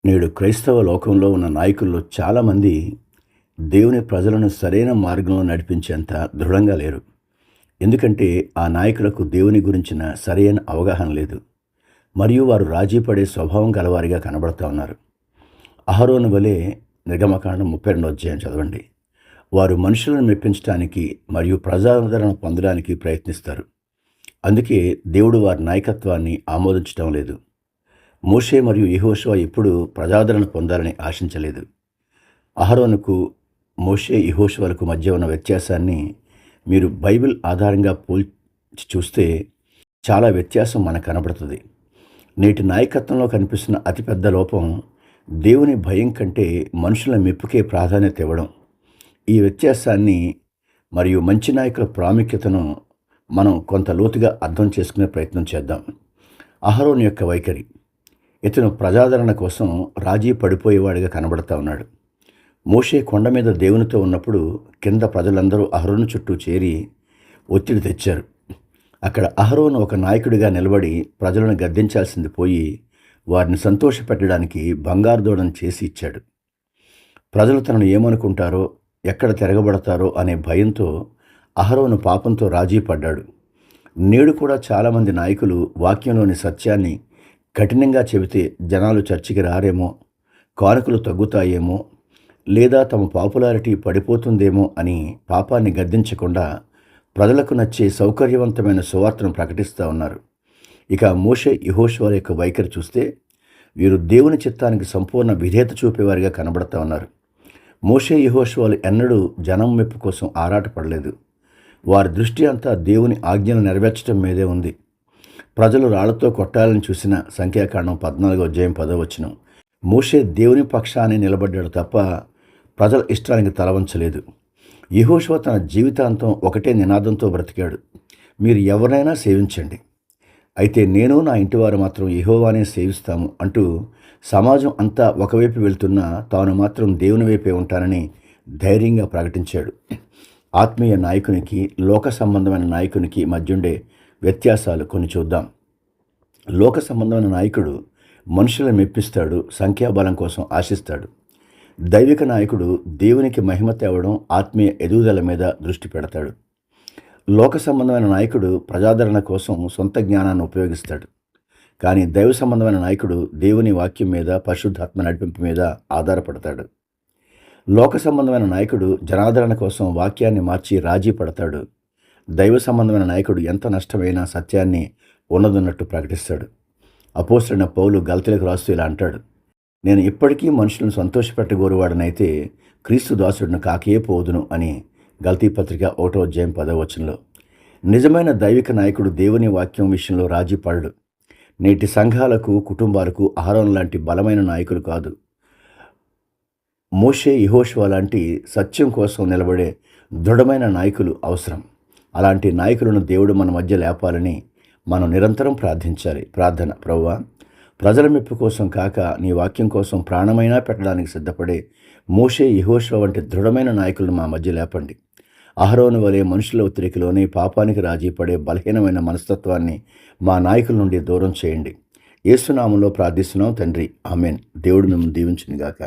నేడు క్రైస్తవ లోకంలో ఉన్న నాయకుల్లో చాలామంది దేవుని ప్రజలను సరైన మార్గంలో నడిపించేంత దృఢంగా లేరు. ఎందుకంటే ఆ నాయకులకు దేవుని గురించిన సరైన అవగాహన లేదు. మరియు వారు రాజీ పడే స్వభావం గలవారిగా కనబడతా ఉన్నారు. అహరోను వలె నిర్గమకాండం 32వ అధ్యాయం చదవండి. వారు మనుషులను మెప్పించడానికి మరియు ప్రజాదరణ పొందడానికి ప్రయత్నిస్తారు. అందుకే దేవుడు వారి నాయకత్వాన్ని ఆమోదించడం లేదు. మోషే మరియు యెహోషువ ఎప్పుడూ ప్రజాదరణ పొందాలని ఆశించలేదు. అహరోనుకు మోషే యెహోషువలకు మధ్య ఉన్న వ్యత్యాసాన్ని మీరు బైబిల్ ఆధారంగా పోల్చి చూస్తే చాలా వ్యత్యాసం మనకు కనబడుతుంది. నేటి నాయకత్వంలో కనిపిస్తున్న అతిపెద్ద లోపం దేవుని భయం కంటే మనుషుల మెప్పుకే ప్రాధాన్యత ఇవ్వడం. ఈ వ్యత్యాసాన్ని మరియు మంచి నాయకుల ప్రాముఖ్యతను మనం కొంత లోతుగా అర్థం చేసుకునే ప్రయత్నం చేద్దాం. అహరోను యొక్క వైఖరి, ఇతను ప్రజాదరణ కోసం రాజీ పడిపోయేవాడిగా కనబడతా ఉన్నాడు. మోషే కొండ మీద దేవునితో ఉన్నప్పుడు కింద ప్రజలందరూ అహరోను చుట్టూ చేరి ఒత్తిడి తెచ్చారు. అక్కడ అహరోను ఒక నాయకుడిగా నిలబడి ప్రజలను గద్దించాల్సింది పోయి వారిని సంతోషపెట్టడానికి బంగారు దూడను చేసి ఇచ్చాడు. ప్రజలు తనను ఏమనుకుంటారో, ఎక్కడ తిరగబడతారో అనే భయంతో అహరోను పాపంతో రాజీ పడ్డాడు. నేడు కూడా చాలామంది నాయకులు వాక్యంలోని సత్యాన్ని కఠినంగా చెబితే జనాలు చర్చికి రారేమో, కానుకలు తగ్గుతాయేమో, లేదా తమ పాపులారిటీ పడిపోతుందేమో అని పాపాన్ని గద్దించకుండా ప్రజలకు నచ్చే సౌకర్యవంతమైన సువార్తను ప్రకటిస్తూ ఉన్నారు. ఇక మోషే యెహోషువ యొక్క వైఖరి చూస్తే వీరు దేవుని చిత్తానికి సంపూర్ణ విధేయత చూపేవారిగా కనబడతా ఉన్నారు. మోషే యెహోషువలు ఎన్నడూ జనం మెప్పు కోసం ఆరాటపడలేదు. వారి దృష్టి అంతా దేవుని ఆజ్ఞలు నెరవేర్చడం మీదే ఉంది. ప్రజలు రాళ్లతో కొట్టాలని చూసిన సంఖ్యాకాండం 14వ అధ్యాయం 10వ వచనం. మోషే దేవుని పక్షాన్ని నిలబడ్డాడు తప్ప ప్రజల ఇష్టానికి తలవంచలేదు. యెహోషువ తన జీవితాంతం ఒకటే నినాదంతో బ్రతికాడు, మీరు ఎవరినైనా సేవించండి, అయితే నేను నా ఇంటివారు మాత్రం యెహోవానే సేవిస్తాము అంటూ సమాజం అంతా ఒకవైపు వెళ్తున్నా తాను మాత్రం దేవుని వైపే ఉంటానని ధైర్యంగా ప్రకటించాడు. ఆత్మీయ నాయకునికి, లోక సంబంధమైన నాయకునికి మధ్యుండే వ్యత్యాసాలు కొన్ని చూద్దాం. లోక సంబంధమైన నాయకుడు మనుషులను మెప్పిస్తాడు, సంఖ్యాబలం కోసం ఆశిస్తాడు. దైవిక నాయకుడు దేవునికి మహిమ తేవడం, ఆత్మీయ ఎదుగుదల మీద దృష్టి పెడతాడు. లోక సంబంధమైన నాయకుడు ప్రజాదరణ కోసం సొంత జ్ఞానాన్ని ఉపయోగిస్తాడు. కానీ దైవ సంబంధమైన నాయకుడు దేవుని వాక్యం మీద, పరిశుద్ధాత్మ నడిపింపు మీద ఆధారపడతాడు. లోక సంబంధమైన నాయకుడు జనాదరణ కోసం వాక్యాన్ని మార్చి రాజీ పడతాడు. దైవ సంబంధమైన నాయకుడు ఎంత నష్టమైనా సత్యాన్ని ఉన్నదన్నట్టు ప్రకటిస్తాడు. అపోస్తలుడైన పౌలు గలతీయులకు రాస్తూ ఇలా అంటాడు, నేను ఇప్పటికీ మనుషులను సంతోషపెట్టగోరువాడనైతే క్రీస్తు దాసుడిని కాకే పోదును అని గలతీ పత్రిక 1వ అధ్యాయం 10వ వచనంలో. నిజమైన దైవిక నాయకుడు దేవుని వాక్యం విషయంలో రాజీ పడడు. నేటి సంఘాలకు, కుటుంబాలకు అహరోను లాంటి బలమైన నాయకులు కాదు, మోషే యెహోషువ లాంటి సత్యం కోసం నిలబడే దృఢమైన నాయకులు అవసరం. అలాంటి నాయకులను దేవుడు మన మధ్య లేపాలని మనం నిరంతరం ప్రార్థించాలి. ప్రార్థన: ప్రభువా, ప్రజల మెప్పు కోసం కాక నీ వాక్యం కోసం ప్రాణమైనా పెట్టడానికి సిద్ధపడే మోషే యెహోషువ వంటి దృఢమైన నాయకులను మా మధ్య లేపండి. అహరోను వలె మనుషుల ఒత్తిడికిలోనే పాపానికి రాజీ పడే బలహీనమైన మనస్తత్వాన్ని మా నాయకుల నుండి దూరం చేయండి. యేసు నామములో ప్రార్థిస్తున్నాం తండ్రి, ఆమేన్. దేవుడు మిమ్మల్ని దీవించునుగాక.